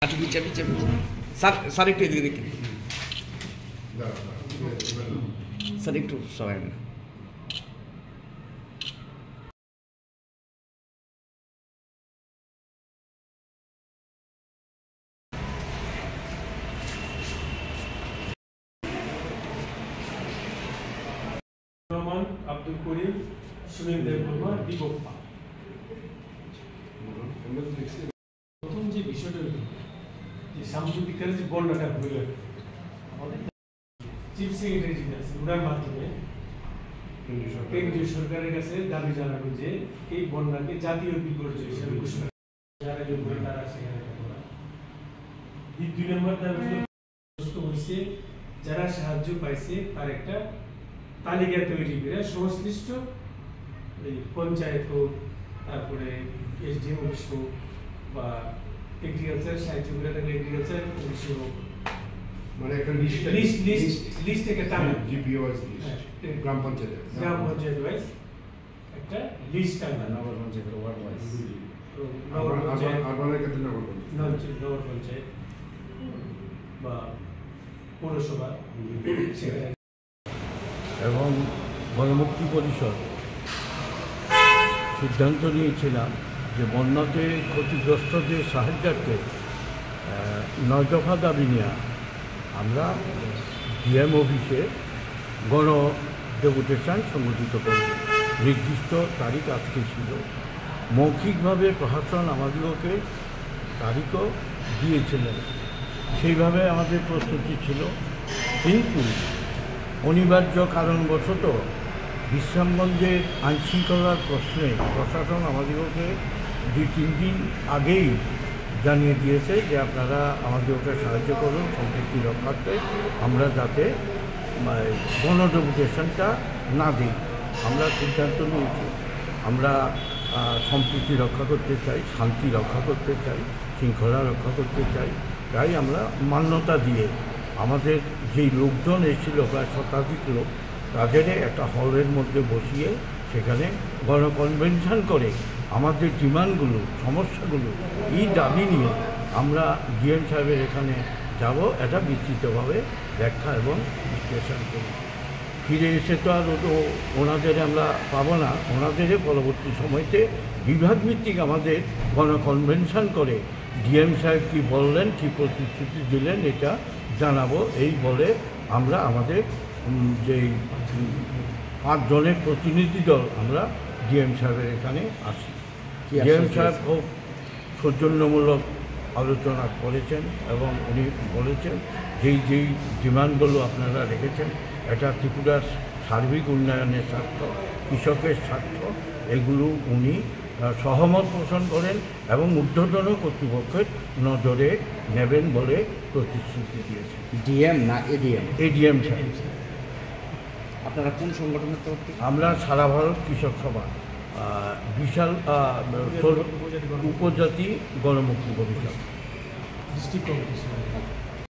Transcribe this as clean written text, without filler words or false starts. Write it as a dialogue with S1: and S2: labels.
S1: Sir একটু এদিকে দেখি স্যার একটু সবাই
S2: আব্দুল করিম সুরেন্দ্র বর্মা দিবপ্পা। প্রথম যে বিষয়টা হল যে সাম্প্রতিককালে যে বন্যাটা হইল আমাদের চিফ সেক্রেটারি যিনি আছেন ওনার মাধ্যমে কেন্দ্রীয় সরকারের কাছে দাবি জানানো যে এই বন্যাকে জাতীয় বিপর্যয় হিসেবে ঘোষণা যারা তারা সেখানে দুই নম্বর দাবি হয়েছে যারা সাহায্য পাইছে তার একটা তালিকা তৈরি করে সংশ্লিষ্ট পঞ্চায়েত হোক, তারপরে এসডিএম অফিস হোক বা এগ্রিকালচার সাহায্য করে থাকলে এগ্রিকালচার অফিস হোক, মানে একটা লিস্ট থেকে টানা গ্রাম পঞ্চায়েত ওয়াইজ একটা লিস্ট টানা, নগর পঞ্চায়েত ওয়ার্ড ওয়াইজ, নগর পঞ্চায়েত বা পৌরসভা
S3: এবং গণমুক্তি পরিষদ সিদ্ধান্ত নিয়েছিলাম যে বন্যাতে ক্ষতিগ্রস্তদের সাহায্যার্থে 9 দফা দাবি নিয়ে আমরা ডিএম অফিসে গণ ডেপুটেশন সংগঠিত করব। নির্দিষ্ট তারিখ আজকে ছিল। মৌখিকভাবে প্রশাসন আমাদেরকে তারিখও দিয়েছিলেন, সেইভাবে আমাদের প্রস্তুতি ছিল। কিন্তু অনিবার্য কারণবশত বিশ্রামগঞ্জের আইনশৃঙ্খলার প্রশ্নে প্রশাসন আমাদেরকে 2-3 দিন আগেই জানিয়ে দিয়েছে যে আপনারা আমাদেরকে সাহায্য করুন সম্পৃক্তি রক্ষার্থে, আমরা যাতে গণ ডেপুটেশনটা না দিই। আমরা সিদ্ধান্ত নিয়েছি আমরা সম্প্রীতি রক্ষা করতে চাই, শান্তি রক্ষা করতে চাই, শৃঙ্খলা রক্ষা করতে চাই। তাই আমরা মান্যতা দিয়ে আমাদের যেই লোকজন এসেছিল প্রায় 100 লোক, তাদের একটা হলের মধ্যে বসিয়ে সেখানে গণকনভেনশন করে আমাদের ডিমান্ডগুলো, সমস্যাগুলো, এই দাবি নিয়ে আমরা ডিএম সাহেবের এখানে যাব, এটা বিস্তৃতভাবে ব্যাখ্যা এবং বিশ্লেষণ করি। ফিরে এসে তো আর ওনাদের আমরা পাবো না, ওনাদের পরবর্তী সময়তে বিভাগভিত্তিক আমাদের গণকনভেনশন করে ডিএম সাহেব কী বললেন, কী প্রতিশ্রুতি দিলেন এটা জানাবো। এই বলে আমরা আমাদের যেই 5 জনের প্রতিনিধি দল আমরা ডিএম সাহেবের এখানে আসি। ডিএম সাহেব খুব সৌজন্যমূলক আলোচনা করেছেন এবং উনি বলেছেন যেই ডিমান্ডগুলো আপনারা রেখেছেন এটা ত্রিপুরার সার্বিক উন্নয়নের স্বার্থ, কৃষকের স্বার্থ, এগুলো উনি সহমত পোষণ করেন এবং ঊর্ধ্বতন কর্তৃপক্ষের নজরে নেবেন বলে প্রতিশ্রুতি দিয়েছেন।
S1: ডিএম না এডিএম?
S3: এডিএম সাহেব।
S1: আপনারা কোন সংগঠনের তরফ থেকে?
S3: আমরা সারা ভারত কৃষক সভা, বিশাল উপজাতি গণমুক্তি পরিষদ,
S2: ডিস্ট্রিক্ট কমিটি।